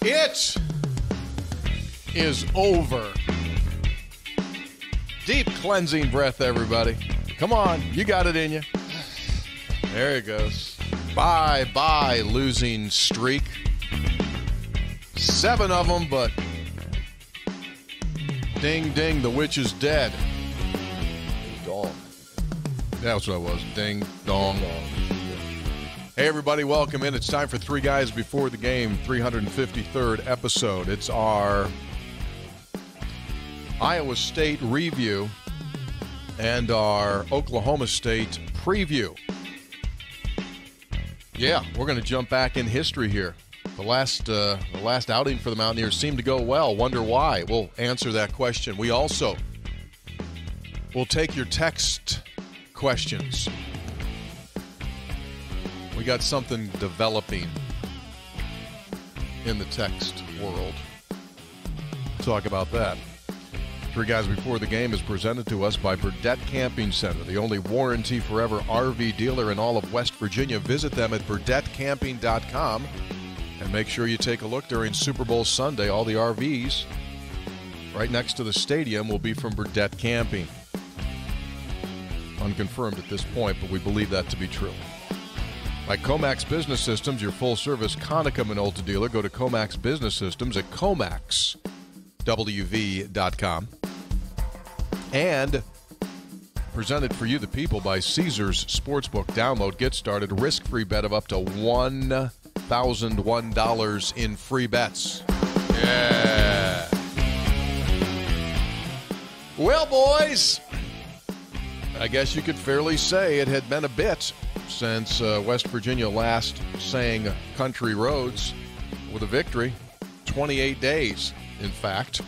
It is over. Deep cleansing breath, everybody. Come on, you got it in you. There it goes. Bye, losing streak. 7 of them, but ding, ding, the witch is dead. Dong. That's what I was. Ding, dong. Hey, everybody, welcome in. It's time for Three Guys Before the Game, 353rd episode. It's our Iowa State review and our Oklahoma State preview. Yeah, we're going to jump back in history here. The last outing for the Mountaineers seemed to go well. Wonder why? We'll answer that question. We also will take your text questions. We got something developing in the text world. Talk about that. Three Guys Before the Game is presented to us by Burdett Camping Center, the only warranty forever RV dealer in all of West Virginia. Visit them at burdettcamping.com and make sure you take a look during Super Bowl Sunday. All the RVs right next to the stadium will be from Burdett Camping. Unconfirmed at this point, but we believe that to be true. By Comax Business Systems, your full-service Konica Minolta dealer. Go to Comax Business Systems at comaxwv.com. And presented for you, the people, by Caesars Sportsbook. Download, get started, risk-free bet of up to $1,001 in free bets. Yeah. Well, boys, I guess you could fairly say it had been a bit since West Virginia last sang Country Roads with a victory. 28 days, in fact.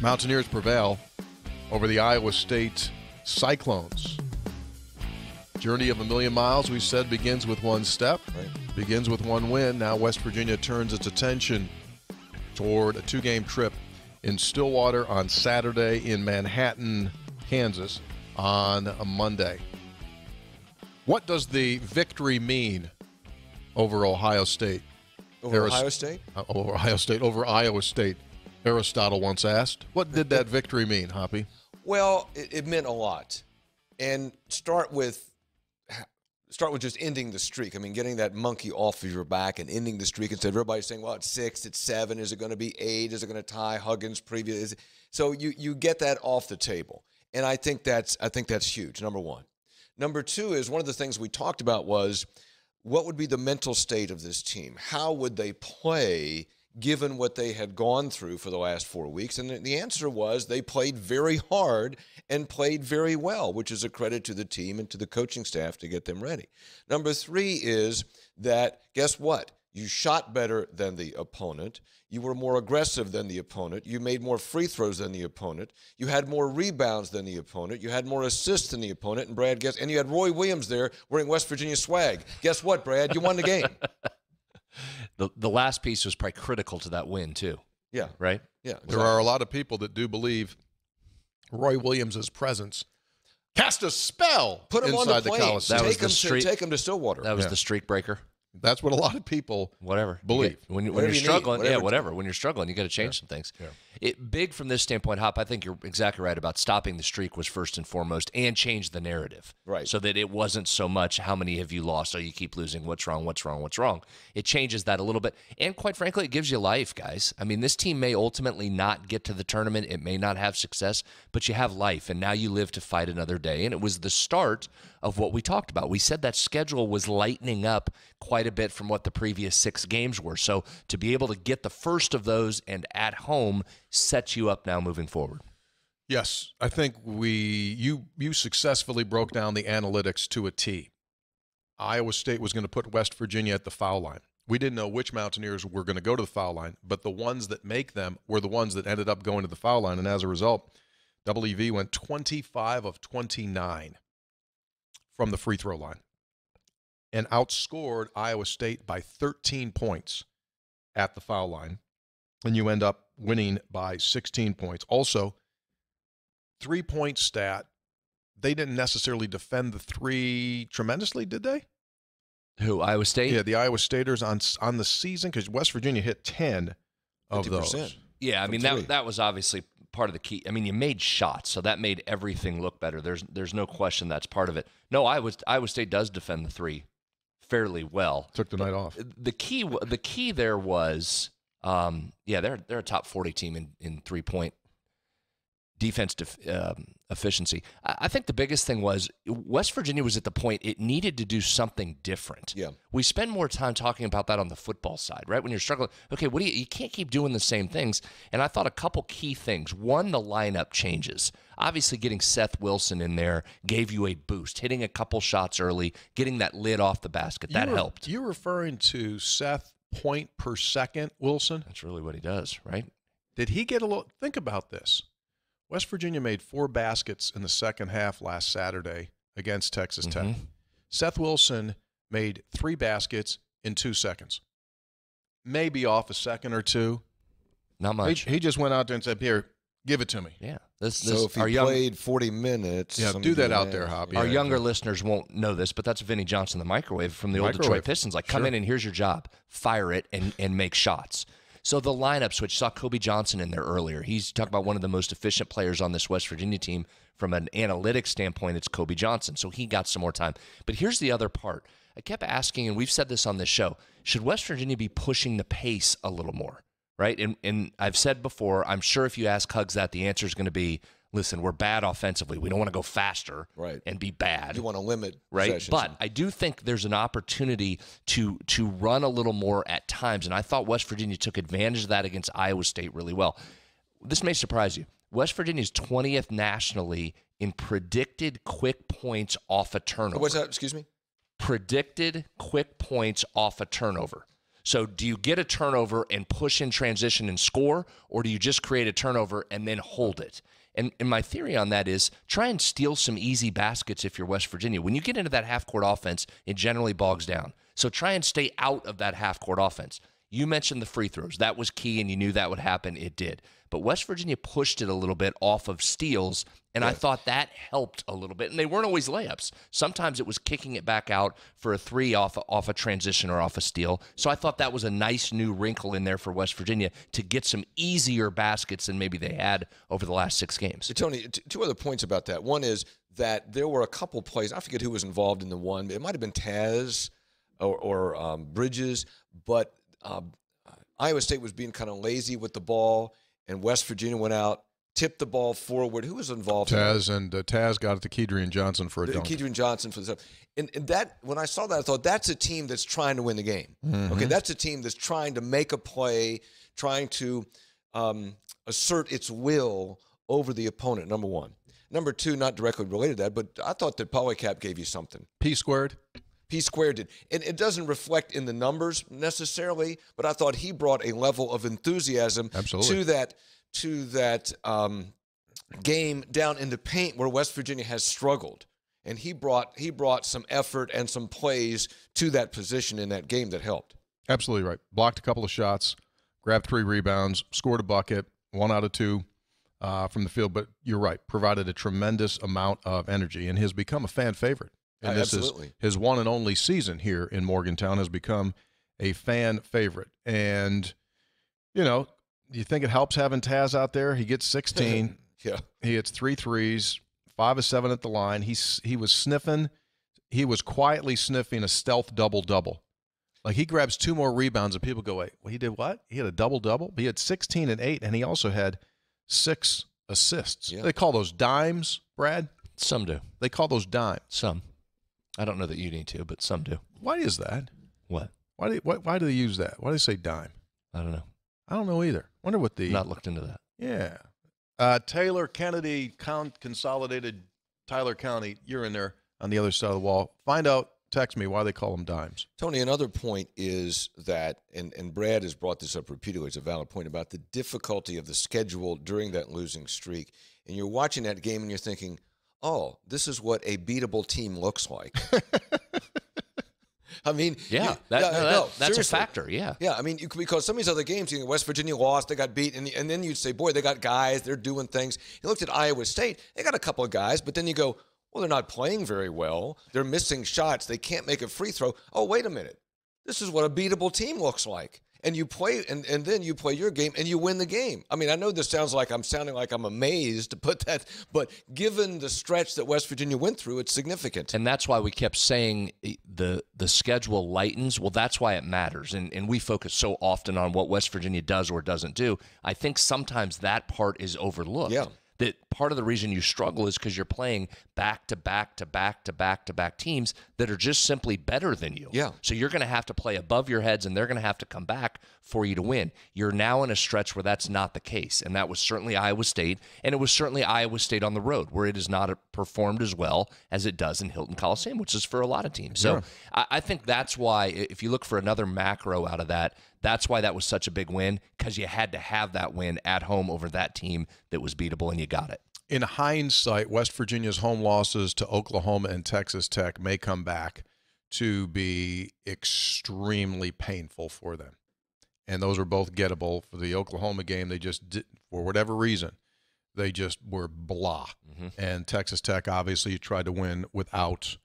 Mountaineers prevail over the Iowa State Cyclones. Journey of a million miles, we said, begins with one step, begins with one win. Now West Virginia turns its attention toward a 2-game trip in Stillwater on Saturday, in Manhattan, Kansas on a Monday. What does the victory mean over Ohio State? Over Ohio State? Over Ohio State, over Iowa State. Aristotle once asked. What did that victory mean, Hoppy? Well, it meant a lot. And start with just ending the streak. I mean, getting that monkey off of your back and ending the streak instead of everybody saying, well, it's 6, it's 7, is it going to be 8, is it going to tie Huggins' previous? So you get that off the table. And I think that's huge, number one. Number two is, one of the things we talked about was, what would be the mental state of this team? How would they play given what they had gone through for the last 4 weeks? And the answer was they played very hard and played very well, which is a credit to the team and to the coaching staff to get them ready. Number three is that, guess what? You shot better than the opponent. You were more aggressive than the opponent. You made more free throws than the opponent. You had more rebounds than the opponent. You had more assists than the opponent. And Brad, and you had Roy Williams there wearing West Virginia swag. Guess what, Brad? You won the game. The last piece was probably critical to that win, too. Yeah. Right? Yeah. Exactly. There are a lot of people that do believe Roy Williams' presence cast a spell Put him inside on the the plane. Coliseum. That was the streak. Take him to Stillwater. That was the streak breaker. That's what a lot of people believe. When Whatever you're you struggling, need, whatever. When you're struggling, you got to change some things. Yeah. Big from this standpoint, Hop, I think you're exactly right about stopping the streak was first and foremost, and change the narrative. Right. So that it wasn't so much, how many have you lost? Oh, you keep losing. What's wrong? What's wrong? What's wrong? It changes that a little bit. And quite frankly, it gives you life, guys. I mean, this team may ultimately not get to the tournament. It may not have success, but you have life, and now you live to fight another day. And it was the start of what we talked about. We said that schedule was lightening up quite a bit from what the previous 6 games were. So to be able to get the first of those and at home sets you up now moving forward. Yes, I think you successfully broke down the analytics to a T. Iowa State was going to put West Virginia at the foul line. We didn't know which Mountaineers were going to go to the foul line, but the ones that make them were the ones that ended up going to the foul line. And as a result, WV went 25 of 29 from the free throw line and outscored Iowa State by 13 points at the foul line. And you end up winning by 16 points. Also, 3-point stat, they didn't necessarily defend the three tremendously, did they? Who, Iowa State? Yeah, the Iowa Staters on the season, because West Virginia hit 10 of 50%. those. Yeah, I mean, that was obviously part of the key. I mean, you made shots, so that made everything look better. There's no question that's part of it. No, Iowa State does defend the three fairly well. Took the night off. The key there was, they're a top 40 team in 3-point defense efficiency. I think the biggest thing was West Virginia was at the point it needed to do something different. Yeah. We spend more time talking about that on the football side, right? When you're struggling, okay, you can't keep doing the same things. And I thought a couple key things. One, the lineup changes. Obviously, getting Seth Wilson in there gave you a boost. Hitting a couple shots early, getting that lid off the basket, that helped. You're referring to Seth point per second Wilson? That's really what he does, right? Did he get a little – think about this. West Virginia made 4 baskets in the second half last Saturday against Texas Tech. Seth Wilson made 3 baskets in 2 seconds. Maybe off a second or two. Not much. He just went out there and said, here, give it to me. Yeah. So if he played 40 minutes. Yeah, do that out there, Hoppy. Our younger listeners won't know this, but that's Vinny Johnson, the microwave from the old Detroit Pistons. Like, come in and here's your job. Fire it and make shots. So the lineup switch, saw Kobe Johnson in there earlier. He's talking about one of the most efficient players on this West Virginia team. From an analytics standpoint, it's Kobe Johnson. So he got some more time. But here's the other part. I kept asking, and we've said this on this show, should West Virginia be pushing the pace a little more, right? And I've said before, I'm sure if you ask Hugs that, the answer is going to be, listen, we're bad offensively. We don't want to go faster and be bad. You want to limit right? But I do think there's an opportunity to run a little more at times, and I thought West Virginia took advantage of that against Iowa State really well. This may surprise you. West Virginia's 20th nationally in predicted quick points off a turnover. What's that? Excuse me? Predicted quick points off a turnover. So do you get a turnover and push in transition and score, or do you just create a turnover and then hold it? And my theory on that is try and steal some easy baskets if you're West Virginia. When you get into that half-court offense, it generally bogs down. So try and stay out of that half-court offense. You mentioned the free throws. That was key, and you knew that would happen. It did. But West Virginia pushed it a little bit off of steals, and I thought that helped a little bit. And they weren't always layups. Sometimes it was kicking it back out for a 3 off a transition or off a steal. So I thought that was a nice new wrinkle in there for West Virginia to get some easier baskets than maybe they had over the last 6 games. Tony, 2 other points about that. One is that there were a couple plays. I forget who was involved in the one. It might have been Taz or Bridges, but Iowa State was being kind of lazy with the ball, and West Virginia went out, tipped the ball forward. Who was involved? Taz, and Taz got it to Kedrian Johnson for a dunk. Kedrian Johnson for the stuff. And that, when I saw that, I thought that's a team that's trying to win the game. Okay, that's a team that's trying to make a play, trying to assert its will over the opponent, number one. Number two, not directly related to that, but I thought that Polycap gave you something. P squared? P squared did. And it doesn't reflect in the numbers necessarily, but I thought he brought a level of enthusiasm to that game down in the paint where West Virginia has struggled. And he brought some effort and some plays to that position in that game that helped. Absolutely right. Blocked a couple of shots, grabbed 3 rebounds, scored a bucket, 1 out of 2 from the field. But you're right, provided a tremendous amount of energy and has become a fan favorite. And this absolutely. is his one and only season here in Morgantown, has become a fan favorite. And, you know, you think it helps having Taz out there? He gets 16. Yeah. He hits 3 threes, 5 of 7 at the line. He was sniffing. He was quietly sniffing a stealth double-double. Like, he grabs 2 more rebounds, and people go, wait, well, he did what? He had a double-double? He had 16 and 8, and he also had 6 assists. Yeah. They call those dimes, Brad? Some do. They call those dimes. Some. I don't know that you need to, but some do. Why is that? What? Why do they use that? Why do they say dime? I don't know. I don't know either. Wonder what the... Not looked into that. Yeah. Taylor Kennedy, Consolidated Tyler County, you're in there on the other side of the wall. Find out, text me why they call them dimes. Tony, another point is that, and Brad has brought this up repeatedly, it's a valid point about the difficulty of the schedule during that losing streak. And you're watching that game and you're thinking, oh, this is what a beatable team looks like. I mean, yeah, that's a factor. Yeah, I mean, because some of these other games, you know, West Virginia lost, they got beat, and then you'd say, boy, they got guys, they're doing things. You looked at Iowa State, they got a couple of guys, but then you go, Well, they're not playing very well. They're missing shots. They can't make a free throw. Oh, wait a minute. This is what a beatable team looks like. And you play, and then you play your game, and you win the game. I mean, I know this sounds like I'm sounding like I'm amazed to put that, but given the stretch that West Virginia went through, it's significant. And that's why we kept saying the schedule lightens. Well, that's why it matters. And we focus so often on what West Virginia does or doesn't do. I think sometimes that part is overlooked. Yeah. That part of the reason you struggle is because you're playing back-to-back teams that are just simply better than you. Yeah. So you're going to have to play above your heads, and they're going to have to come back for you to win. You're now in a stretch where that's not the case, and that was certainly Iowa State, and it was certainly Iowa State on the road, where it has not performed as well as it does in Hilton Coliseum, which is for a lot of teams. So I think that's why, if you look for another macro out of that, that's why that was such a big win, because you had to have that win at home over that team that was beatable, and you got it. In hindsight, West Virginia's home losses to Oklahoma and Texas Tech may come back to be extremely painful for them. And those are both gettable. For the Oklahoma game, they just did, for whatever reason, they just were blah. And Texas Tech, obviously, tried to win without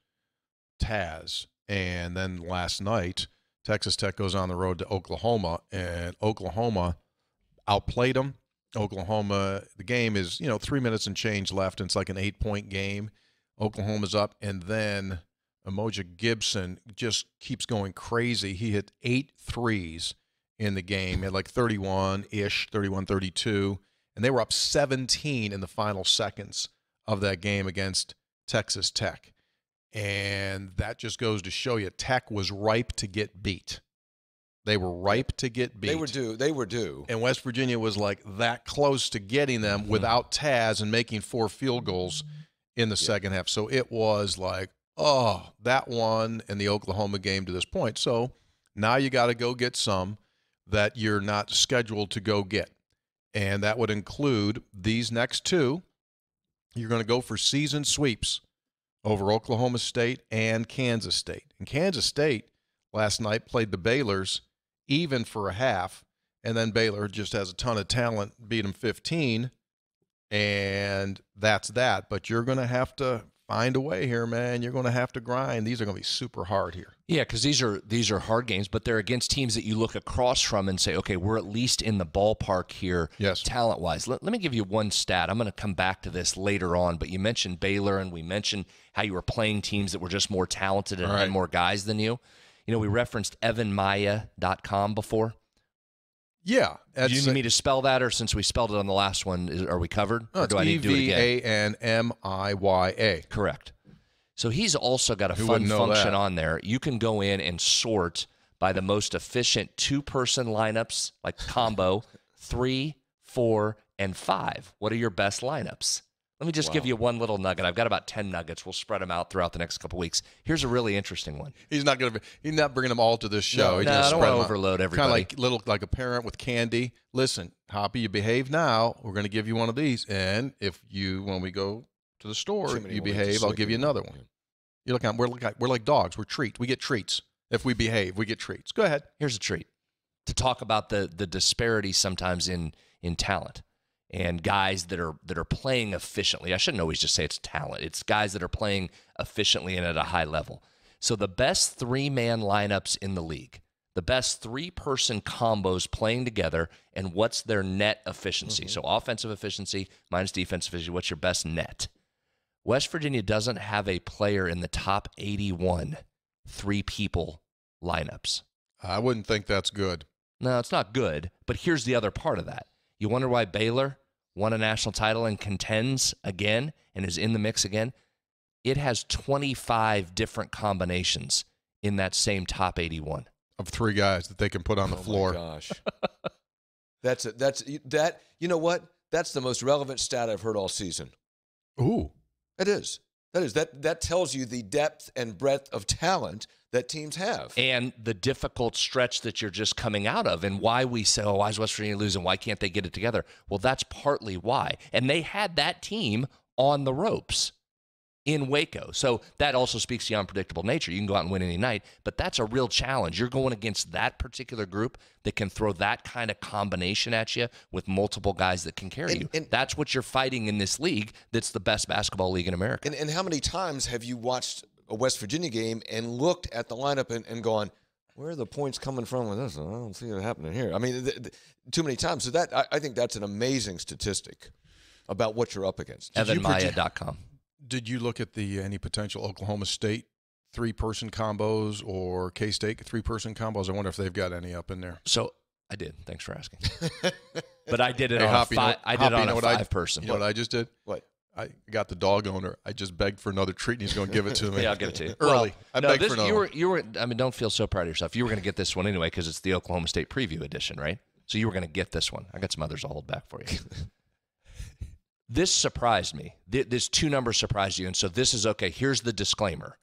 Taz. And then last night, Texas Tech goes on the road to Oklahoma, and Oklahoma outplayed them. Oklahoma, the game is, 3 minutes and change left, and it's like an 8-point game. Oklahoma's up, and then Umoja Gibson just keeps going crazy. He hit 8 threes in the game at like 31-ish, 31-32, and they were up 17 in the final seconds of that game against Texas Tech. And that just goes to show you Tech was ripe to get beat. They were ripe to get beat. They were due. And West Virginia was like that close to getting them without Taz and making 4 field goals in the second half. So it was like, oh, that one and the Oklahoma game to this point. So now you got to go get some that you're not scheduled to go get. And that would include these next 2. You're going to go for season sweeps over Oklahoma State and Kansas State. And Kansas State last night played the Baylors even for a half, and then Baylor just has a ton of talent, beat them 15, and that's that. But you're going to have to find a way here, man. You're going to have to grind. These are going to be super hard here. Yeah, because these are hard games, but they're against teams that you look across from and say, okay, we're at least in the ballpark here, talent-wise. Let me give you one stat. I'm going to come back to this later on, but you mentioned Baylor, and we mentioned how you were playing teams that were just more talented and had more guys than you. We referenced evanmaya.com before. Yeah. Do you need me to spell that, or since we spelled it on the last one, are we covered? No, or do I need to do it again? Evanmaya. Correct. So he's also got a fun function on there. You can go in and sort by the most efficient 2-person lineups, like combo, 3, 4, and 5. What are your best lineups? Let me just give you one little nugget. I've got about 10 nuggets. We'll spread them out throughout the next couple weeks. Here's a really interesting one. He's not bringing them all to this show. No, I don't want to overload everybody. Kind of like a parent with candy. Listen, Hoppy, you behave now. We're going to give you one of these, and when we go to the store, you behave, I'll give you another one. You look, we're like dogs. We get treats. If we behave, we get treats. Go ahead. Here's a treat to talk about the disparity sometimes in talent. And guys that are playing efficiently. I shouldn't always just say it's talent. It's guys that are playing efficiently and at a high level. So the best 3-man lineups in the league, the best 3-person combos playing together, and what's their net efficiency. So offensive efficiency minus defensive efficiency, what's your best net? West Virginia doesn't have a player in the top 81 3-people lineups. I wouldn't think that's good. No, it's not good, but here's the other part of that. You wonder why Baylor won a national title and contends again and is in the mix again? It has 25 different combinations in that same top 81. Of 3 guys that they can put on the floor. Oh, my gosh. That. You know what? That's the most relevant stat I've heard all season. Ooh. It is. That tells you the depth and breadth of talent that teams have. And the difficult stretch that you're just coming out of, and why we say, why is West Virginia losing? Why can't they get it together? Well, that's partly why. And they had that team on the ropes. in Waco. So that also speaks to the unpredictable nature. You can go out and win any night, but that's a real challenge. You're going against that particular group that can throw that kind of combination at you with multiple guys that can carry you. And that's what you're fighting in this league that's the best basketball league in America. And how many times have you watched a West Virginia game and looked at the lineup and gone, where are the points coming from with this? I don't see it happening here. I mean, too many times. So that I think that's an amazing statistic about what you're up against. EvanMaya.com. Did you look at any potential Oklahoma State 3-person combos or K-State 3-person combos? I wonder if they've got any up in there. So I did. Thanks for asking. But I did it on a 5-person. You know what I just did? What? I got the dog owner. I just begged for another treat, and he's going to give it to me. Yeah, I'll give it to you. Early. I begged for another. You were. I mean, don't feel so proud of yourself. You were going to get this one anyway because it's the Oklahoma State preview edition, right? So you were going to get this one. I got some others I'll hold back for you. This surprised me. This 2 numbers surprised you, and so this is okay. Here's the disclaimer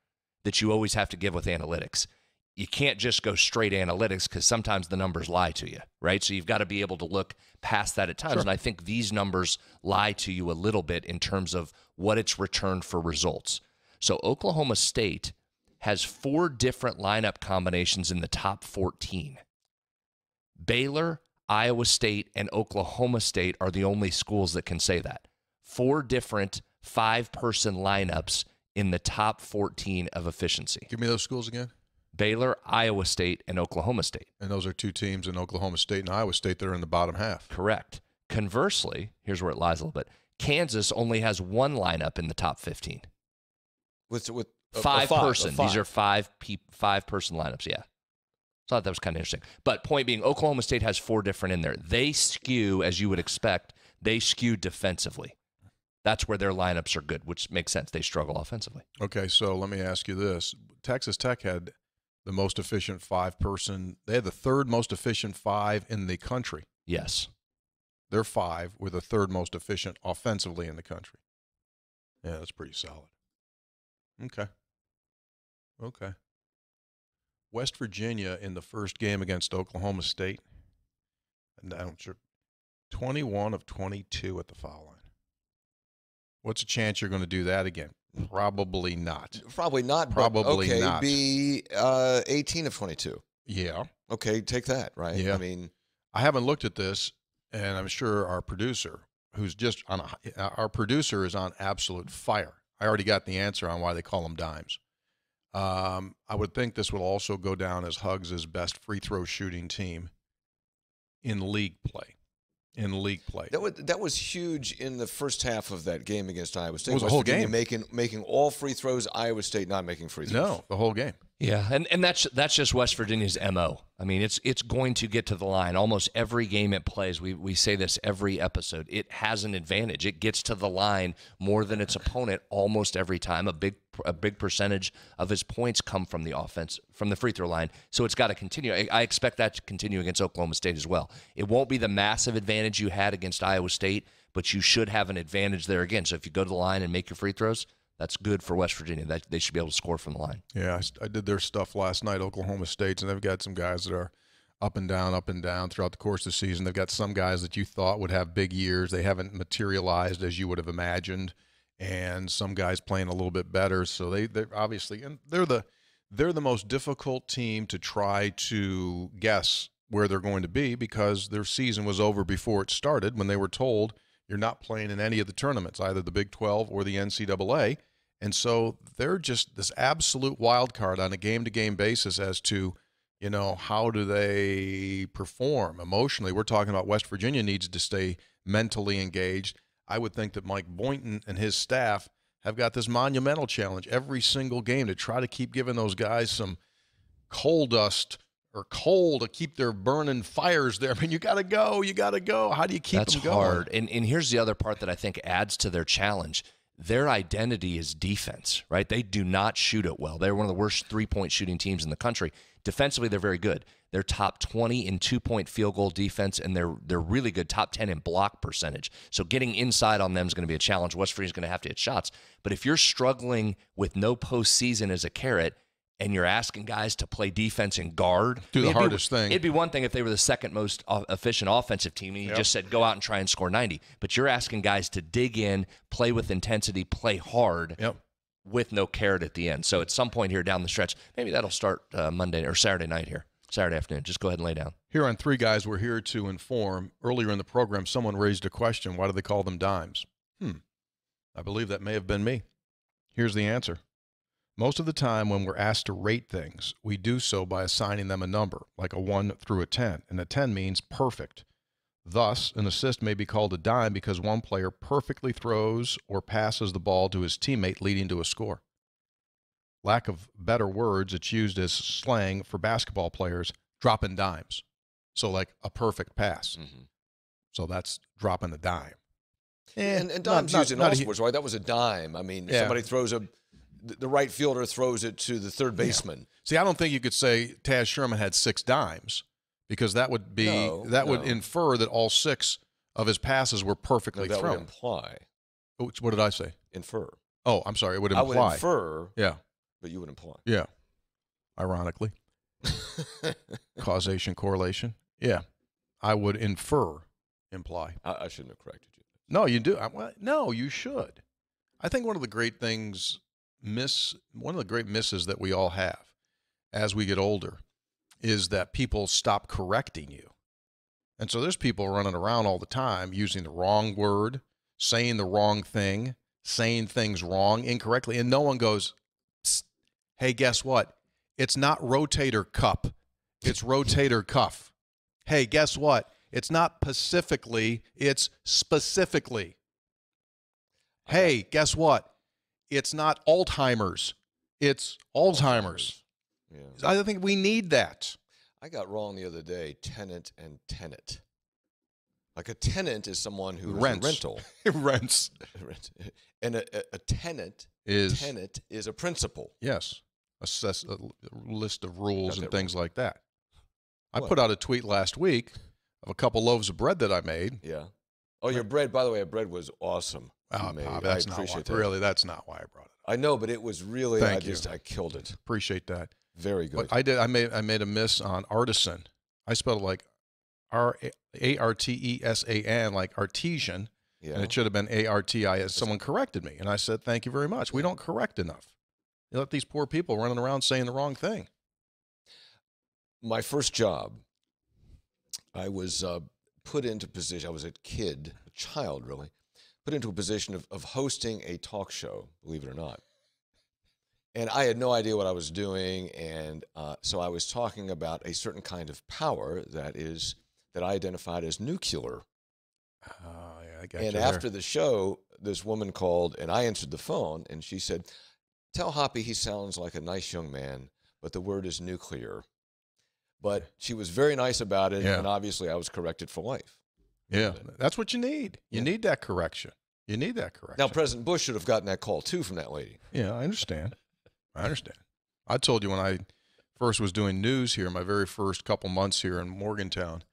that you always have to give with analytics. You can't just go straight analytics because sometimes the numbers lie to you, right? So you've got to be able to look past that at times. Sure. And I think these numbers lie to you a little bit in terms of what it's returned for results. So Oklahoma State has 4 different lineup combinations in the top 14. Baylor, Iowa State, and Oklahoma State are the only schools that can say that. 4 different 5-person lineups in the top 14 of efficiency. Give me those schools again. Baylor, Iowa State, and Oklahoma State. And those are 2 teams in Oklahoma State and Iowa State that are in the bottom half. Correct. Conversely, here's where it lies a little bit. Kansas only has 1 lineup in the top 15. With 5-person. These are 5-person lineups, yeah. So I thought that was kind of interesting. But point being, Oklahoma State has 4 different in there. They skew, as you would expect, they skew defensively. That's where their lineups are good, which makes sense. They struggle offensively. Okay, so let me ask you this. Texas Tech had the most efficient 5-person. They had the 3rd most efficient 5 in the country. Yes. Their 5 were the 3rd most efficient offensively in the country. Yeah, that's pretty solid. Okay. West Virginia in the first game against Oklahoma State, and I'm sure 21 of 22 at the foul line. What's the chance you're going to do that again? Probably not. Probably not. Probably okay, not. Be 18 of 22. Yeah. Okay, take that, right? Yeah. I mean, I haven't looked at this, and I'm sure our producer, who's just on our producer is on absolute fire. I already got the answer on why they call them dimes. I would think this will also go down as Huggs' best free throw shooting team in league play. That was huge in the first half of that game against Iowa State. It was the whole game. Making all free throws, Iowa State not making free throws. No, the whole game. Yeah, and that's just West Virginia's MO. I mean, it's going to get to the line. Almost every game it plays, we say this every episode, it has an advantage. It gets to the line more than its opponent almost every time. A big percentage of his points come from the offense, from the free throw line. So it's got to continue. I expect that to continue against Oklahoma State as well. It won't be the massive advantage you had against Iowa State, but you should have an advantage there again. So if you go to the line and make your free throws, that's good for West Virginia. That they should be able to score from the line. Yeah, I did their stuff last night, Oklahoma State's, and they've got some guys that are up and down throughout the course of the season. They've got some guys that you thought would have big years. They haven't materialized as you would have imagined, and some guys playing a little bit better. So they're obviously, and they're the most difficult team to try to guess where they're going to be because their season was over before it started when they were told you're not playing in any of the tournaments, either the Big 12 or the NCAA. And so they're just this absolute wild card on a game-to-game basis as to, how do they perform emotionally. We're talking about West Virginia needs to stay mentally engaged. I would think that Mike Boynton and his staff have got this monumental challenge every single game to try to keep giving those guys some coal dust or coal to keep their burning fires there. I mean, you got to go. How do you keep them going? That's hard. And here's the other part that I think adds to their challenge. Their identity is defense, right? They do not shoot it well. They're one of the worst three-point shooting teams in the country. Defensively, they're very good. They're top 20 in two-point field goal defense, and they're really good, top 10 in block percentage. So getting inside on them is going to be a challenge. West Virginia's going to have to hit shots. But if you're struggling with no postseason as a carrot, and you're asking guys to play defense and guard. Do the hardest thing. It'd be one thing if they were the second most efficient offensive team and you just said, go out and try and score 90. But you're asking guys to dig in, play with intensity, play hard. Yep. with no carrot at the end. So at some point here down the stretch, maybe that'll start Monday or Saturday night here, Saturday afternoon. Just go ahead and lay down. Here on Three Guys, we're here to inform. Earlier in the program, someone raised a question. Why do they call them dimes? I believe that may have been me. Here's the answer. Most of the time when we're asked to rate things, we do so by assigning them a number, like a 1 through a 10, and a 10 means perfect. Thus, an assist may be called a dime because one player perfectly throws or passes the ball to his teammate, leading to a score. Lack of better words, it's used as slang for basketball players, dropping dimes. So like a perfect pass. So that's dropping a dime. And dimes used in all sports, right? That was a dime. I mean, somebody throws the right fielder throws it to the third baseman. Yeah. See, I don't think you could say Taz Sherman had 6 dimes because that would be would infer that all 6 of his passes were perfectly thrown. That would imply. What did I say? Infer. Oh, I'm sorry. It would imply. I would infer. Yeah. But you would imply. Yeah. Ironically. Causation, correlation. Yeah. I would imply. I shouldn't have corrected you. No, you do. No, you should. I think one of the great misses that we all have as we get older is that people stop correcting you. And so there's people running around all the time using the wrong word, saying the wrong thing, saying things wrong, incorrectly, and no one goes, hey, guess what? It's not rotator cup. It's rotator cuff. Hey, guess what? It's not pacifically, it's specifically. Hey, guess what? It's not Alzheimer's. It's Alzheimer's. Yeah. I think we need that. I got wrong the other day, tenant and tenant. Like a tenant is someone who rents. Is a rental. Rents. And a tenant is a principal. Yes. A list of rules and things like that. I put out a tweet last week of a couple loaves of bread that I made. Yeah. Oh, your bread, by the way, your bread was awesome. That's not why. Really, that's not why I brought it up. I know, but it was really, I killed it. Appreciate that. Very good. But I made a miss on artisan. I spelled it like Artesan, like artesian, and it should have been ARTI. Someone corrected me, and I said, thank you very much. We don't correct enough. You let these poor people running around saying the wrong thing. My first job, I was put into position. I was a child really, put into a position of hosting a talk show, believe it or not. And I had no idea what I was doing, and so I was talking about a certain kind of power that I identified as nuclear. Oh, yeah, I got you. And after the show, this woman called, and I answered the phone, and she said, "Tell Hoppy he sounds like a nice young man, but the word is nuclear." But she was very nice about it, and obviously I was corrected for life. Yeah, that's what you need. You need that correction. You need that correction. Now, President Bush should have gotten that call, too, from that lady. Yeah, I understand. I told you when I first was doing news here, my very first couple months here in Morgantown,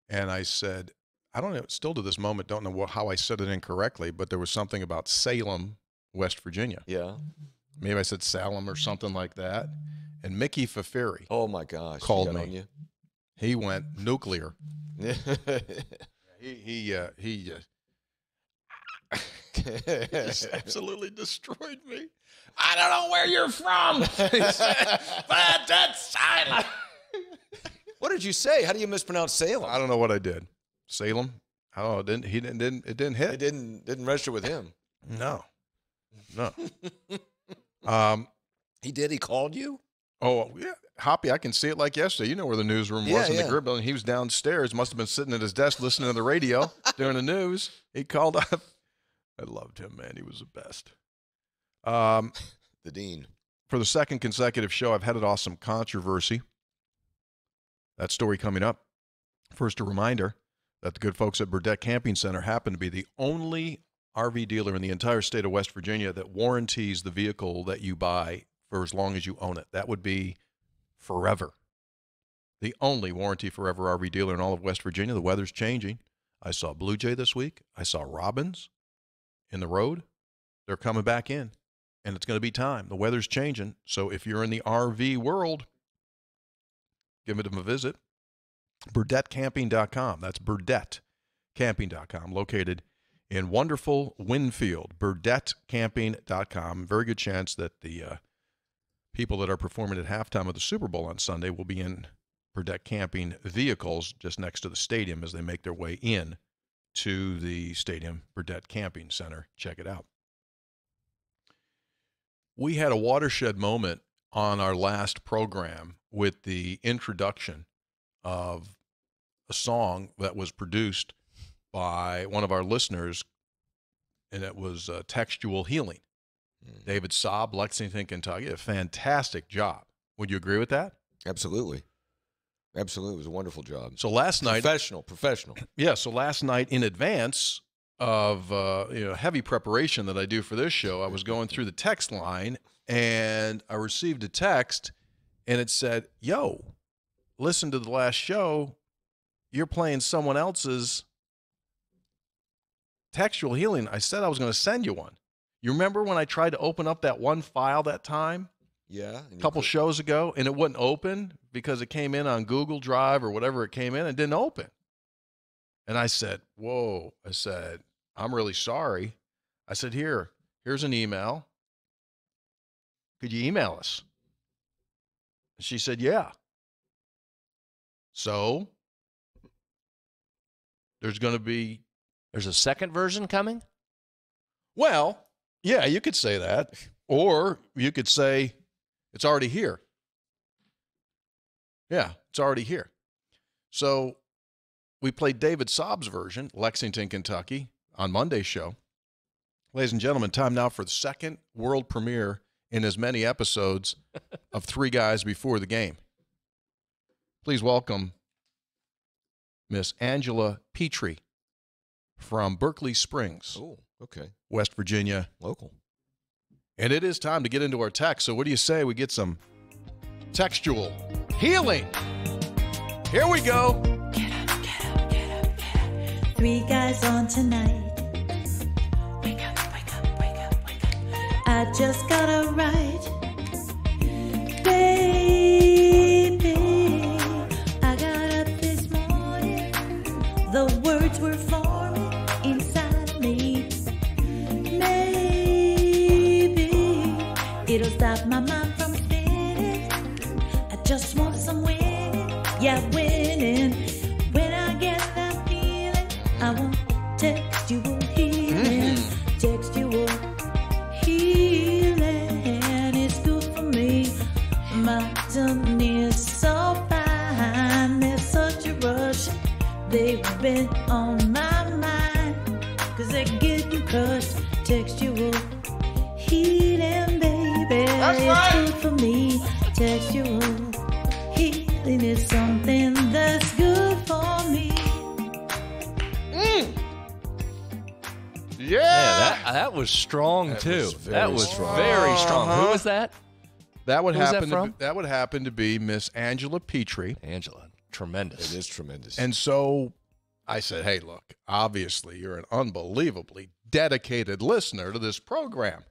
and I said, I don't know, still to this moment, don't know how I said it incorrectly, but there was something about Salem, West Virginia. Yeah. Maybe I said Salem or something like that. And Mickey Faferi. Oh, my gosh. Called me. On you? He went nuclear. He absolutely destroyed me. I don't know where you're from. He said, but that's silent. What did you say? How do you mispronounce Salem? I don't know what I did. Salem? I don't know. It didn't hit. It didn't register with him. No. He did? He called you? Oh, yeah. Hoppy, I can see it like yesterday. You know where the newsroom was in the Grip Building. He was downstairs, must have been sitting at his desk listening to the radio during the news. He called up. I loved him, man. He was the best. The dean. For the second consecutive show, I've headed off some controversy. That story coming up. First, a reminder that the good folks at Burdette Camping Center happen to be the only RV dealer in the entire state of West Virginia that warranties the vehicle that you buy for as long as you own it. That would be forever. The only warranty forever RV dealer in all of West Virginia. The weather's changing. I saw Blue Jay this week. I saw robins in the road. They're coming back in, and it's going to be time. The weather's changing. So if you're in the RV world, give them a visit. BurdetteCamping.com. That's BurdetteCamping.com, located in wonderful Winfield, BurdettCamping.com. Very good chance that the people that are performing at halftime of the Super Bowl on Sunday will be in Burdett Camping vehicles just next to the stadium as they make their way in to the stadium, Burdett Camping Center. Check it out. We had a watershed moment on our last program with the introduction of a song that was produced by one of our listeners, and it was Textual Healing. David Saab, Lexington, Kentucky. A fantastic job. Would you agree with that? Absolutely. Absolutely. It was a wonderful job. So last night... Professional. Yeah, so last night in advance of heavy preparation that I do for this show, I was going through the text line, and I received a text, and it said, yo, listen to the last show. You're playing someone else's Textual Healing. I said I was going to send you one. You remember when I tried to open up that one file that time? Yeah. A couple shows ago, and it wouldn't open because it came in on Google Drive or whatever it came in and didn't open. And I said, whoa. I said, I'm really sorry. I said, here's an email. Could you email us? And she said, yeah. So there's a second version coming? Well, yeah, you could say that. Or you could say it's already here. Yeah, it's already here. So we played David Saab's version, Lexington, Kentucky, on Monday's show. Ladies and gentlemen, time now for the second world premiere in as many episodes of Three Guys Before the Game. Please welcome Miss Angela Petry from Berkeley Springs. Oh, okay. West Virginia. Local. And it is time to get into our text. So what do you say we get some textual healing? Here we go. Get up, get up, get up, get up. Three guys on tonight. Wake up, wake up, wake up, wake up. I just got a right. Baby, I got up this morning. The words were forming inside of me. Maybe it'll stop my mind from spinning. I just want some winning. Yeah, winning. When I get that feeling, I want textual healing. Textual healing is good for me. My tongue is so fine. There's such a rush. They've been on my mind. 'Cause they get you crushed. Textual healing, baby. That's right. It's good for me. Textual healing is something that's good for me. Yeah. That was strong That too. was very That was strong. very strong. Uh-huh. Who was that? That would Who's that happen. from? That would happen to be Miss Angela Petry. Angela. Tremendous. It is tremendous. And so I said, hey, look, obviously you're an unbelievably dedicated listener to this program.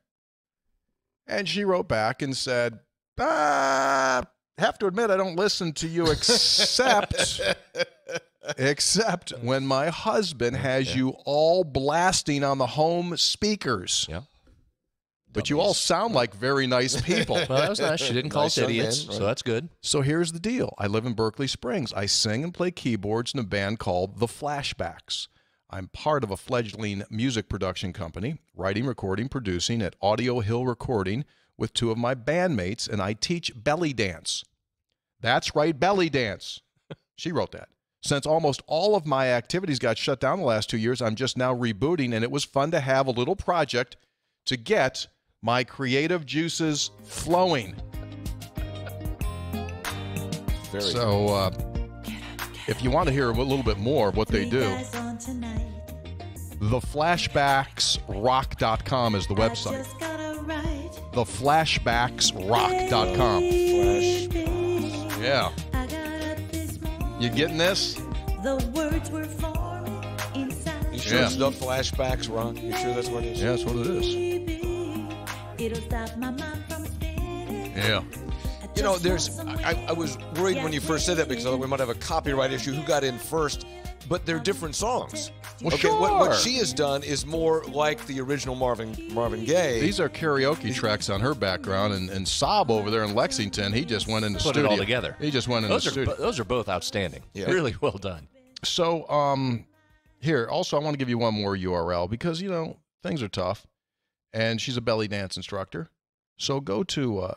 And she wrote back and said, have to admit I don't listen to you except when my husband has you all blasting on the home speakers. Yeah. But you all sound like very nice people. Well, that was nice. She didn't call Nice us young idiots, man, right. so that's good. So here's the deal. I live in Berkeley Springs. I sing and play keyboards in a band called The Flashbacks. I'm part of a fledgling music production company, writing, recording, producing at Audio Hill Recording with two of my bandmates, and I teach belly dance. That's right, belly dance. She wrote that. Since almost all of my activities got shut down the last 2 years, I'm just now rebooting, and it was fun to have a little project to get my creative juices flowing. Very So if you want to hear a little bit more of what they do, theflashbacksrock.com is the website. Theflashbacksrock.com. Yeah. You getting this? The words were forming inside. You sure Yeah. it's the flashbacks, Ron? You sure that's what it is? Yeah, that's what it is. It'll stop my mind from spinning. Yeah. You know, I was worried when you first said that because we might have a copyright issue. Who got in first? but they're different songs. Well, okay, sure. what she has done is more like the original Marvin Gaye. These are karaoke tracks on her background, and Saab over there in Lexington, he just went in the Put studio. it all together. He just went in the studio. Those are both outstanding. Yeah. Really well done. So, here, also, I want to give you one more URL because, you know, things are tough. And she's a belly dance instructor. So go to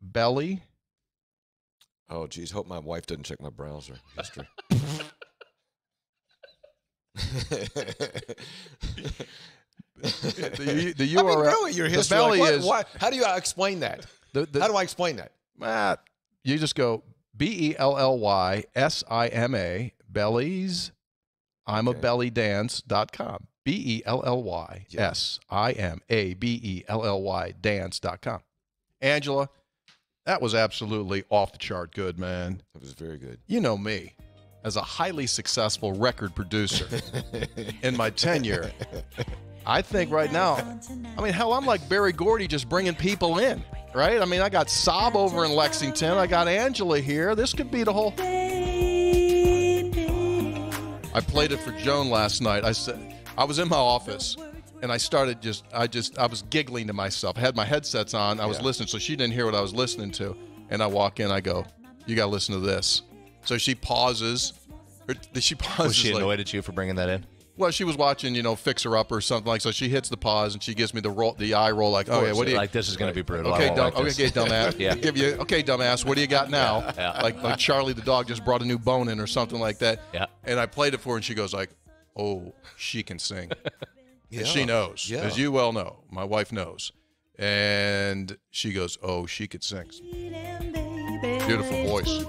belly. Oh, geez. Hope my wife doesn't check my browser history. The URL. I mean, really, your history. The belly like, is. how do you explain that? How do I explain that? You just go BELLYSIMA, bellies, I'm a belly dance.com. BELLYSIMABELLY dance.com. Angela, that was absolutely off the chart good, man. It was very good. You know me, as a highly successful record producer in my tenure, I think right now, I mean, hell, I'm like Barry Gordy just bringing people in, right? I mean, I got Saab over in Lexington. I got Angela here. This could be the whole... I played it for Joan last night. I said, I was in my office, and I started I was giggling to myself. I had my headsets on. I was listening, so she didn't hear what I was listening to. And I walk in, I go, you got to listen to this. So she pauses. Was she annoyed at you for bringing that in? Well, she was watching, you know, Fixer Up or something like. So she hits the pause and she gives me the eye roll, like, oh yeah, what do you like? This is going to be brutal. Okay, okay, dumbass. Yeah. Okay, dumbass. What do you got now? Yeah. Like Charlie the dog just brought a new bone in or something like that. Yeah. And I played it for her, and she goes like, oh, she can sing. Yeah. And she knows, Yeah. as you well know. My wife knows, and she goes, oh, she could sing. Beautiful voice.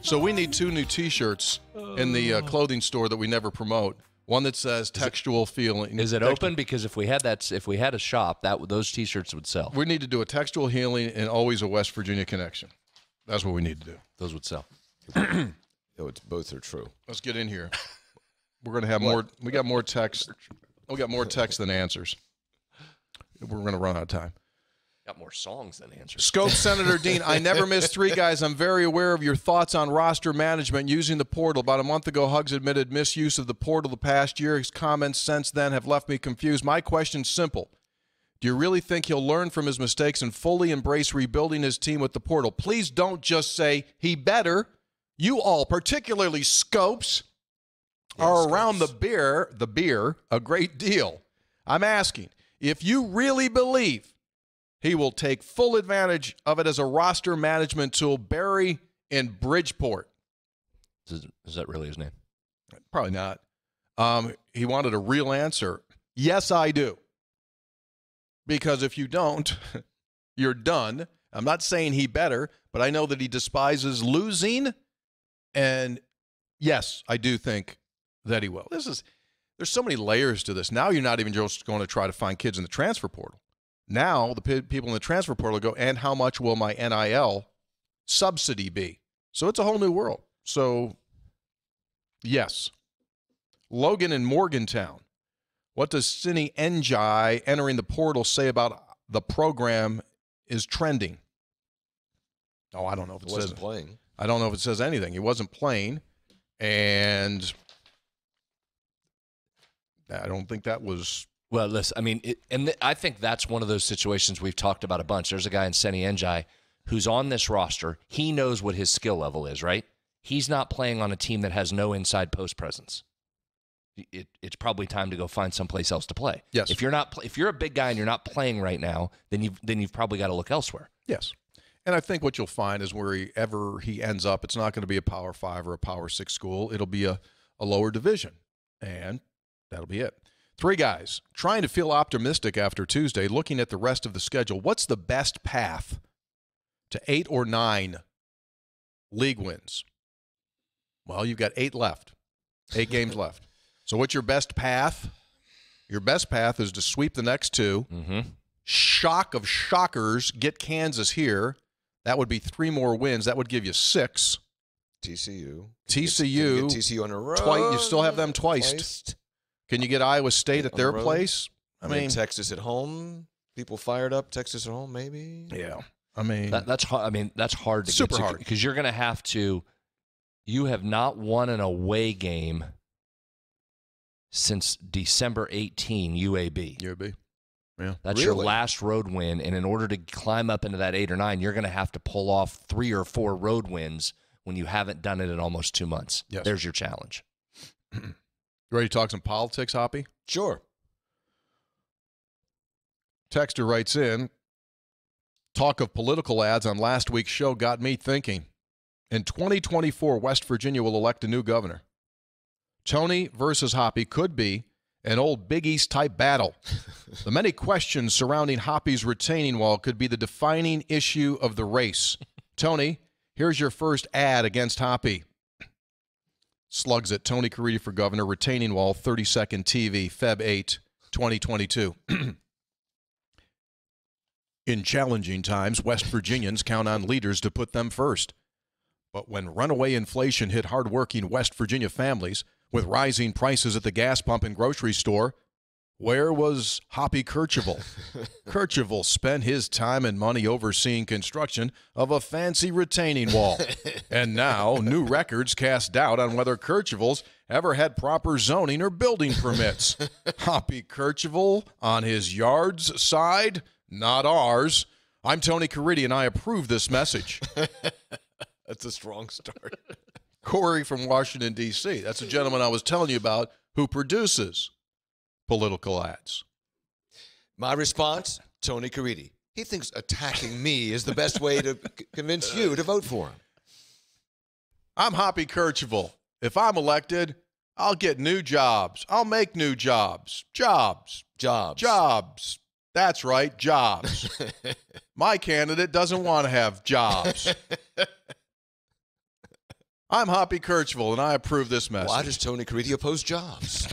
So we need 2 new T-shirts in the clothing store that we never promote. One that says Textual Healing. Is it open? Because if we had a shop, those T-shirts would sell. We need to do a Textual Healing and always a West Virginia connection. That's what we need to do. Those would sell. Both are true. Let's get in here. We're going to have more. We got more text. We got more text than answers. We're going to run out of time. Got more songs than answers. Scope Senator Dean, I never miss 3 guys. I'm very aware of your thoughts on roster management using the portal. About a month ago, Huggs admitted misuse of the portal the past year. His comments since then have left me confused. My question's simple. Do you really think he'll learn from his mistakes and fully embrace rebuilding his team with the portal? Please don't just say he better. You all, particularly Scopes, are around the beer a great deal. I'm asking, if you really believe he will take full advantage of it as a roster management tool, Barry in Bridgeport. Is that really his name? Probably not. He wanted a real answer. Yes, I do. Because if you don't, you're done. I'm not saying he better, but I know that he despises losing. And yes, I do think that he will. There's so many layers to this. Now you're not even just going to try to find kids in the transfer portal. Now the people in the transfer portal go, and how much will my NIL subsidy be? So it's a whole new world. So, yes. Logan in Morgantown. What does Cine Njai entering the portal say about the program is trending? Oh, I don't know if it says. Wasn't playing. I don't know if it says anything. He wasn't playing, and I don't think that was. Well, listen, I mean, I think that's one of those situations we've talked about a bunch. There's a guy in Cine Njai who's on this roster. He knows what his skill level is, right? He's not playing on a team that has no inside post presence. It's probably time to go find someplace else to play. Yes. If you're a big guy and you're not playing right now, then you've probably got to look elsewhere. Yes. And I think what you'll find is wherever he ends up, it's not going to be a Power 5 or a Power 6 school. It'll be a lower division, and that'll be it. 3 guys trying to feel optimistic after Tuesday, looking at the rest of the schedule. What's the best path to 8 or 9 league wins? Well, you've got 8 left, 8 games left. So what's your best path? Your best path is to sweep the next 2. Mm-hmm. Shock of shockers, get Kansas here. That would be 3 more wins. That would give you 6. TCU. TCU. Can you get TCU on a road. You still have them twice. Can you get Iowa State at their place? I mean, Texas at home. People fired up. Texas at home, maybe. Yeah. I mean, that's hard. I mean, that's hard to super get to, hard because you're going to have to. You have not won an away game since December 18, UAB. UAB. Yeah. That's your last road win, and in order to climb up into that 8 or 9, you're going to have to pull off 3 or 4 road wins when you haven't done it in almost 2 months. Yes. There's your challenge. You ready to talk some politics, Hoppy? Sure. Texter writes in, talk of political ads on last week's show got me thinking. In 2024, West Virginia will elect a new governor. Tony versus Hoppy could be an old Big East type battle. The many questions surrounding Hoppy's retaining wall could be the defining issue of the race. Tony, here's your first ad against Hoppy. Slugs at Tony Caridi for governor, retaining wall, 30-second TV, Feb 8, 2022. In challenging times, West Virginians count on leaders to put them first. But when runaway inflation hit hardworking West Virginia families with rising prices at the gas pump and grocery store, where was Hoppy Kercheval? Kercheval spent his time and money overseeing construction of a fancy retaining wall. And now, new records cast doubt on whether Kercheval's ever had proper zoning or building permits. Hoppy Kercheval on his yard's side? Not ours. I'm Tony Caridi, and I approve this message. That's a strong start. Corey from Washington, D.C. That's the gentleman I was telling you about who produces political ads. My response, Tony Caridi. He thinks attacking me is the best way to convince you to vote for him. I'm Hoppy Kercheval. If I'm elected, I'll get new jobs. I'll make new jobs. Jobs. That's right, jobs. My candidate doesn't want to have jobs. I'm Hoppy Kercheval, and I approve this message. Why does Tony Caridi oppose jobs?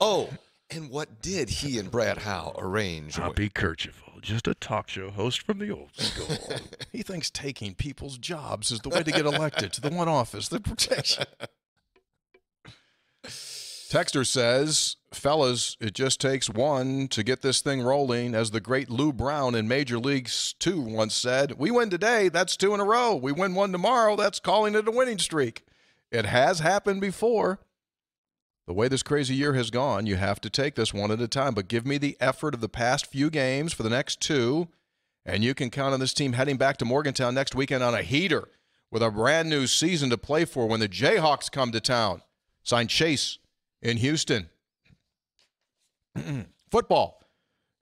Oh, and what did he and Brad Howe arrange? Hoppy Kercheval, just a talk show host from the old school. He thinks taking people's jobs is the way to get elected to the one office, the protection. Texter says, fellas, it just takes one to get this thing rolling. As the great Lou Brown in Major Leagues 2 once said, we win today, that's 2 in a row. We win one tomorrow, that's calling it a winning streak. It has happened before. The way this crazy year has gone, you have to take this one at a time. But give me the effort of the past few games for the next 2, and you can count on this team heading back to Morgantown next weekend on a heater with a brand new season to play for when the Jayhawks come to town. Signed Chase in Houston. Football.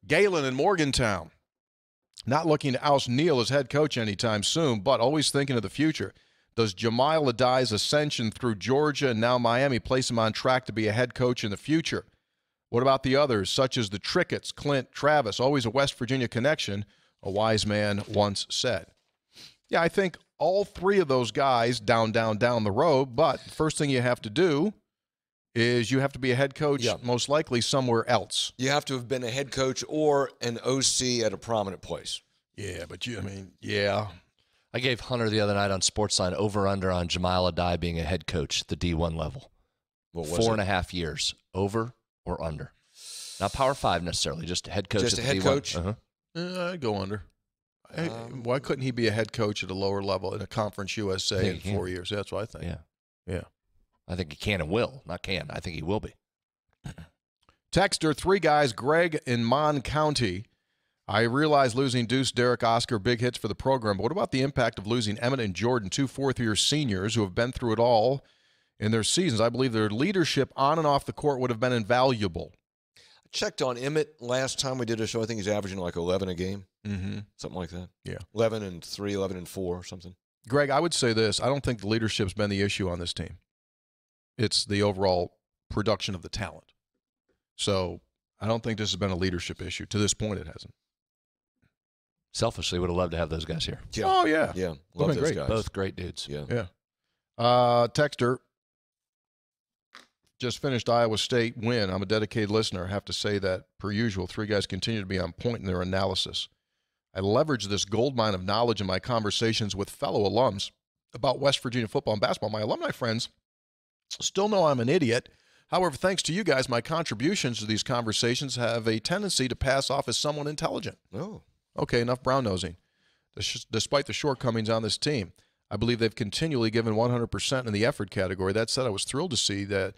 Galen in Morgantown. Not looking to oust Neal as head coach anytime soon, but always thinking of the future. Does Jamil Adai's ascension through Georgia and now Miami place him on track to be a head coach in the future? What about the others, such as the Trickett's, Clint, Travis, always a West Virginia connection, a wise man once said. Yeah, I think all 3 of those guys down the road, but first thing you have to do is you have to be a head coach, most likely somewhere else. You have to have been a head coach or an OC at a prominent place. Yeah, but I gave Hunter the other night on Sportsline over-under on Jamil Adai being a head coach at the D1 level. What was 4.5 years, over or under. Not Power 5 necessarily, just a head coach just at a the head D1. coach? I'd go under. Why couldn't he be a head coach at a lower level in a Conference USA in 4 years? That's what I think. Yeah. I think he can and will. Not can. I think he will be. Texter, 3 guys, Greg in Mon County. I realize losing Deuce, Derek, Oscar, big hits for the program, but what about the impact of losing Emmett and Jordan, 2 fourth-year seniors who have been through it all in their seasons? I believe their leadership on and off the court would have been invaluable. I checked on Emmett last time we did a show. I think he's averaging like 11 a game, something like that. Yeah. 11 and 3, 11 and 4 or something. Greg, I would say this. I don't think the leadership's been the issue on this team. It's the overall production of the talent. So I don't think this has been a leadership issue. To this point, it hasn't. Selfishly, would have loved to have those guys here. Yeah. Oh, yeah. Yeah. Love those guys. Both great dudes. Yeah. Texter, just finished Iowa State win. I'm a dedicated listener. I have to say that, per usual, 3 guys continue to be on point in their analysis. I leverage this goldmine of knowledge in my conversations with fellow alums about West Virginia football and basketball. My alumni friends still know I'm an idiot However, thanks to you guys, my contributions to these conversations have a tendency to pass off as somewhat intelligent. Oh. Okay, enough brown-nosing. Despite the shortcomings on this team, I believe they've continually given 100% in the effort category. That said, I was thrilled to see that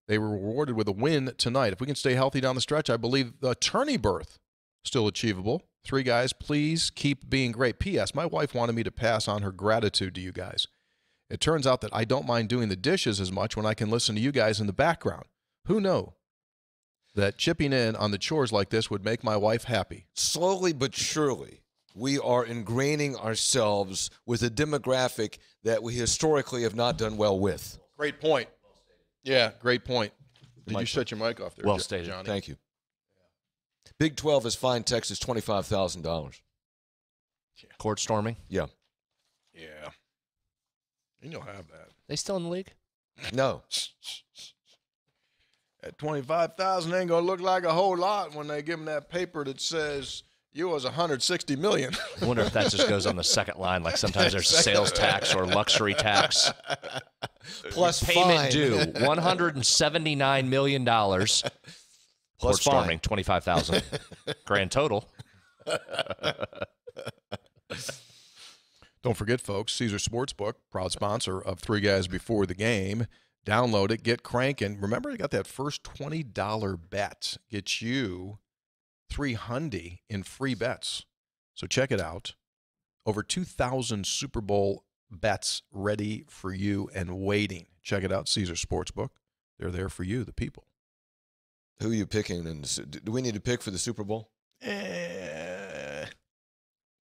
they were rewarded with a win tonight. If we can stay healthy down the stretch, I believe the attorney berth still achievable. 3 guys, please keep being great. P.S. My wife wanted me to pass on her gratitude to you guys. It turns out that I don't mind doing the dishes as much when I can listen to you guys in the background. Who knew that chipping in on the chores like this would make my wife happy? Slowly but surely, we are ingraining ourselves with a demographic that we historically have not done well with. Great point. Yeah, great point. Did you shut your mic off there? Well stated. Johnny? Thank you. Big 12 has fined Texas $25,000. Court storming. Yeah. Yeah. And you'll have that. They still in the league? No. That $25,000 ain't gonna look like a whole lot when they give them that paper that says you was $160 million. I wonder if that just goes on the second line. Like sometimes there's a sales tax or luxury tax. Plus Payment fine. due $179 million. Plus Court storming $25,000. Grand total. Don't forget, folks, Caesar Sportsbook, proud sponsor of 3 Guys Before the Game. Download it, get cranking. Remember, you got that first $20 bet. Gets you $300 in free bets. So check it out. Over 2,000 Super Bowl bets ready for you and waiting. Check it out, Caesar Sportsbook. They're there for you, the people. Who are you picking? Do we need to pick for the Super Bowl?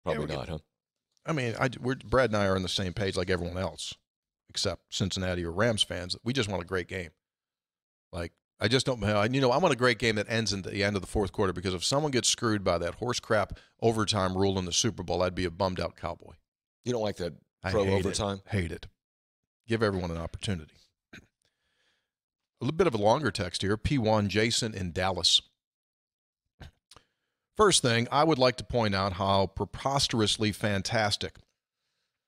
Probably not, huh? I mean, Brad and I are on the same page like everyone else, except Cincinnati or Rams fans. We just want a great game. Like, I just don't, I want a great game that ends in the end of the fourth quarter, because if someone gets screwed by that horse crap overtime rule in the Super Bowl, I'd be a bummed out Cowboy. You don't like that I pro hate overtime? Hate it. Give everyone an opportunity. A little bit of a longer text here. P1 Jason in Dallas. First thing, I would like to point out how preposterously fantastic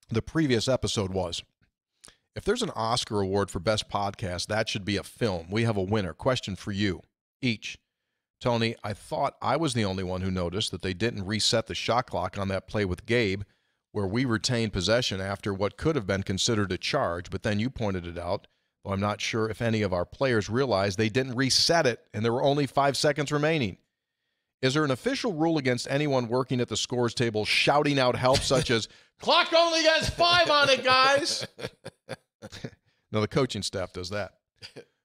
the previous episode was. If there's an Oscar award for best podcast, that should be a film. We have a winner. Question for you each. Tony, I thought I was the only one who noticed that they didn't reset the shot clock on that play with Gabe, where we retained possession after what could have been considered a charge, but then you pointed it out. Well, I'm not sure if any of our players realized they didn't reset it and there were only 5 seconds remaining. Is there an official rule against anyone working at the scores table shouting out help such as, clock only has 5 on it, guys? No, the coaching staff does that.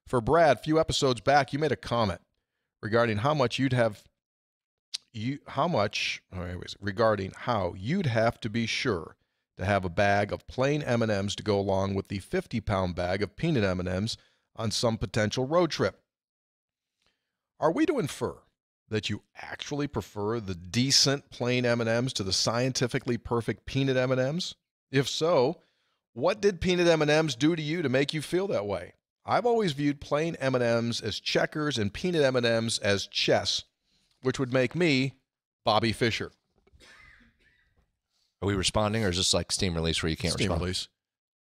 For Brad, a few episodes back, you made a comment regarding regarding how you'd have to be sure to have a bag of plain M&Ms to go along with the 50-pound bag of peanut M&Ms on some potential road trip. Are we to infer that you actually prefer the decent plain M&Ms to the scientifically perfect peanut M&Ms? If so, what did peanut M&Ms do to you to make you feel that way? I've always viewed plain M&Ms as checkers and peanut M&Ms as chess, which would make me Bobby Fischer. Are we responding, or is this like steam release where you can't Steam respond? release.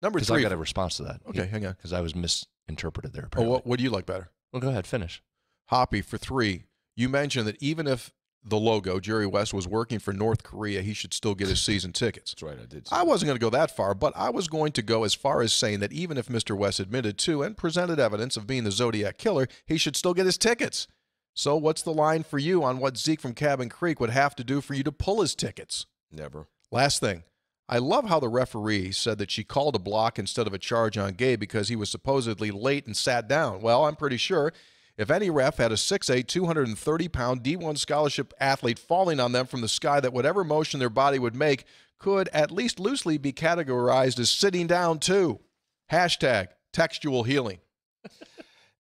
Number 3. I got a response to that. Okay, hang on. Because I was misinterpreted there. Oh, Apparently. what do you like better? Well, go ahead, finish. Hoppy for 3. You mentioned that even if the logo, Jerry West, was working for North Korea, he should still get his season tickets. That's right, I did. I wasn't going to go that far, but I was going to go as far as saying that even if Mr. West admitted to and presented evidence of being the Zodiac Killer, he should still get his tickets. So what's the line for you on what Zeke from Cabin Creek would have to do for you to pull his tickets? Never. Last thing. I love how the referee said that she called a block instead of a charge on Gabe because he was supposedly late and sat down. Well, I'm pretty sure if any ref had a 6'8", 230-pound D1 scholarship athlete falling on them from the sky, that whatever motion their body would make could at least loosely be categorized as sitting down too. Hashtag textual healing.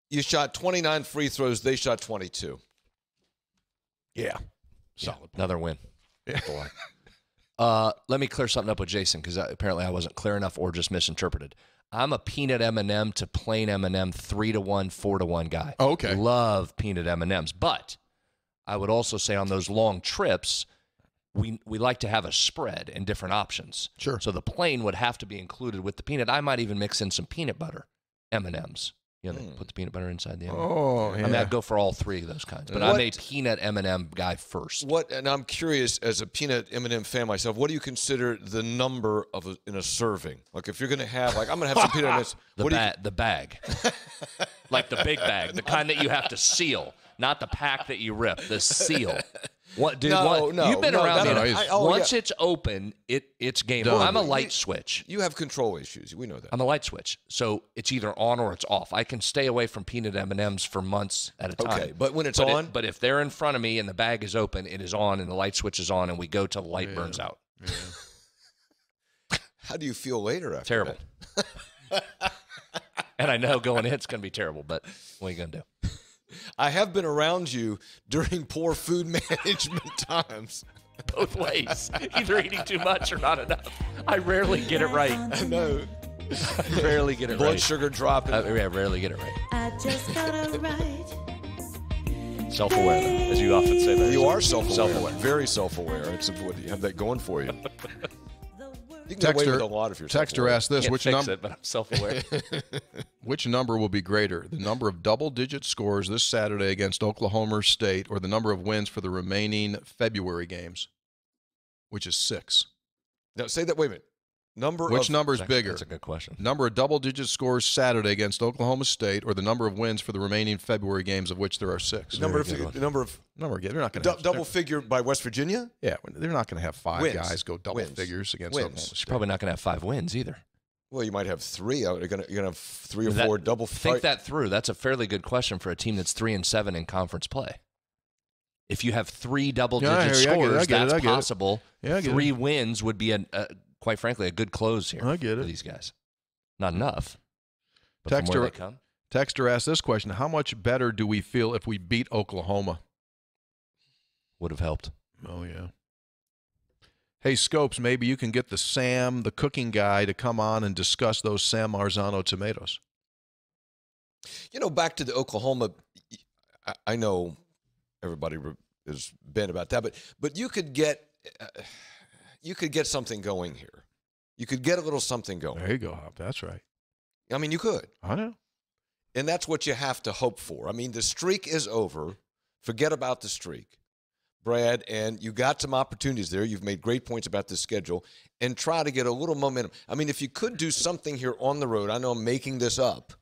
You shot 29 free throws. They shot 22. Yeah. Solid. Another win. Yeah. Let me clear something up with Jason, because apparently I wasn't clear enough or just misinterpreted. I'm a peanut M&M to plain M&M 3-to-1, 4-to-1 guy. Oh, okay. Love peanut M&Ms. But I would also say on those long trips, we like to have a spread and different options. Sure. So the plain would have to be included with the peanut. I might even mix in some peanut butter M&Ms You know, they put the peanut butter inside the M&M. Oh, yeah. I mean, I'd go for all three of those kinds, but I'm a peanut M&M guy first. And I'm curious, as a peanut M&M fan myself, what do you consider the number in a serving? Like, if you're going to have, like, I'm going to have some peanut M&Ms. The bag. Like the big bag, the kind that you have to seal, not the pack that you rip, the seal. What, dude? No, you've been around. Once yeah. it's open, it's game Done. on. I'm a light switch. You have control issues. We know that. I'm a light switch, so it's either on or it's off. I can stay away from peanut M&Ms for months at a time. Okay, but when it's on? But if they're in front of me and the bag is open, it is on and the light switch is on, and we go till the light burns out. Yeah. How do you feel later after Terrible. that? And I know going in it's going to be terrible, but what are you going to do? I have been around you during poor food management times. Both ways. Either eating too much or not enough. I rarely get it right. I know. I rarely get it Blood right. sugar dropping. I rarely get it right. I just gotta write. Self-aware, though, as you often say that. You are self-aware. Self-aware. Very self-aware. It's what you have that going for you. You can get away with a lot if you're Texter self-aware. asked this: Can't which fix number? it, but I'm self-aware. Which number will be greater, the number of double-digit scores this Saturday against Oklahoma State, or the number of wins for the remaining February games, which is 6? Now, say that. Wait a minute. Which number is bigger? That's a good question. Number of double-digit scores Saturday against Oklahoma State, or the number of wins for the remaining February games, of which there are 6? They're not going to double figure by West Virginia. Yeah, they're not going to have 5 Wins. guys go double Wins. figures against Wins. Oklahoma State. She's probably not going to have 5 wins either. Well, you might have 3. You're going to have 3 or 4 double. Think that through. That's a fairly good question for a team that's 3-7 in conference play. If you have 3 double-digit scores, that's possible. 3 wins would be quite frankly, a good close here. I get it. For these guys. Not enough. But from where they come. Texter asked this question: how much better do we feel if we beat Oklahoma? Would have helped. Oh, yeah. Hey, Scopes, maybe you can get the cooking guy, to come on and discuss those Sam Marzano tomatoes. You know, back to the Oklahoma, I know everybody has been about that, but you could get something going here. You could get a little something going. There you go, Hop. That's right. I mean, you could. I know. And that's what you have to hope for. I mean, the streak is over. Forget about the streak, Brad, and you got some opportunities there. You've made great points about the schedule, and try to get a little momentum. I mean, if you could do something here on the road, I know I'm making this up,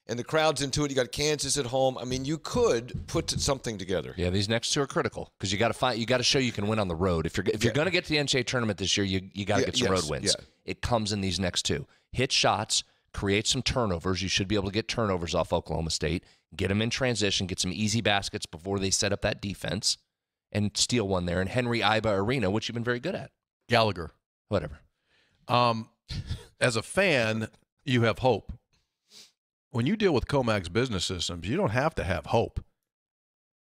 and the crowd's into it. You got Kansas at home. I mean, you could put something together. Yeah, these next 2 are critical because you got to show you can win on the road. If you're going to get to the NCAA tournament this year, you got to get some road wins. Yeah. It comes in these next 2. Hit shots, create some turnovers. You should be able to get turnovers off Oklahoma State. Get them in transition. Get some easy baskets before they set up that defense, and steal one there. And Henry Iba Arena, which you've been very good at. Gallagher. Whatever. As a fan, you have hope. When you deal with Comac's business systems, you don't have to have hope.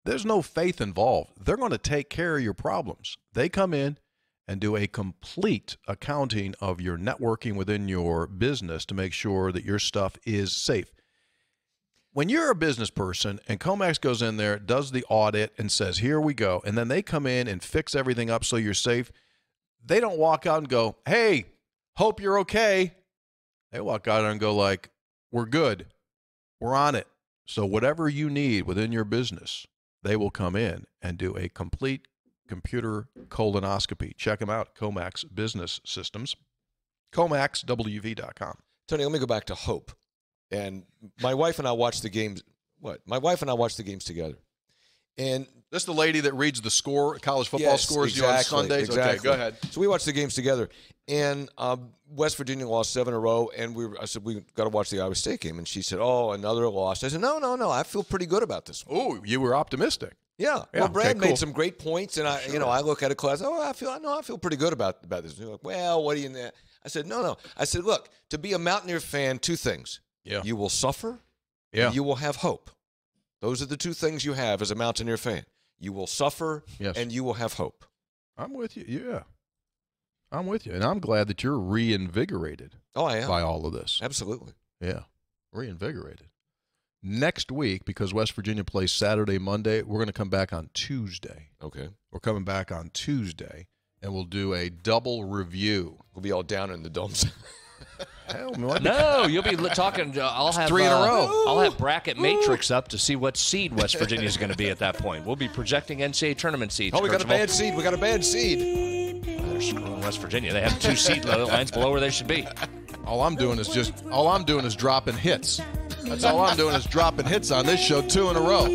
There's no faith involved. They're going to take care of your problems. They come in and do a complete accounting of your networking within your business to make sure that your stuff is safe. When you're a business person and Comax goes in there, does the audit and says, here we go, and then they come in and fix everything up so you're safe, they don't walk out and go, hey, hope you're okay. They walk out and go like, we're good. We're on it. So whatever you need within your business, they will come in and do a complete computer colonoscopy. Check them out, Comax Business Systems, ComaxWV.com. Tony, let me go back to hope. And my wife and I watched the games. My wife and I watched the games together. And this is the lady that reads the college football scores exactly, on Sundays? Exactly. Okay, go ahead. So we watched the games together. And West Virginia lost 7 in a row. And I said, we got to watch the Iowa State game. And she said, oh, another loss. I said, no. I feel pretty good about this one. Oh, you were optimistic. Yeah. Well, Brad made some great points. And I look at it class. Oh, I feel pretty good about this. And you're like, well, what do you know? I said, no. I said, look, to be a Mountaineer fan, 2 things. Yeah. You will suffer. Yeah. You will have hope. Those are the 2 things you have as a Mountaineer fan. You will suffer, and you will have hope. I'm with you. Yeah. I'm with you. And I'm glad that you're reinvigorated I am. by all of this. Absolutely. Yeah. Reinvigorated. Next week, because West Virginia plays Saturday, Monday, we're going to come back on Tuesday. Okay. We're coming back on Tuesday, and we'll do a double review. We'll be all down in the dumps. Hell, what? No, you'll be talking. I'll have 3 in a row. I'll have bracket matrix up to see what seed West Virginia is going to be at that point. We'll be projecting NCAA tournament seeds. Oh, we got a Coach bad seed. We got a bad seed. They're screwing West Virginia. They have 2 seed lines below where they should be. All I'm doing is dropping hits. That's all I'm doing is dropping hits on this show 2 in a row.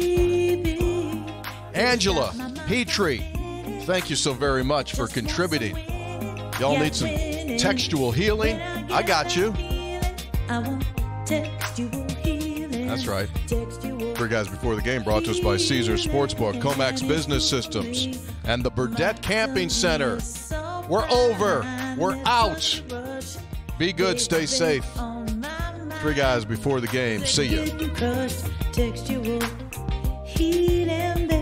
Angela, Petry, thank you so very much for contributing. Y'all need some textual healing? I got you. That's right. 3 Guys Before the Game brought to us by Caesars Sportsbook, Comax Business Systems, and the Burdette Camping Center. We're over. We're out. Be good. Stay safe. 3 Guys Before the Game. See ya. Textual healing.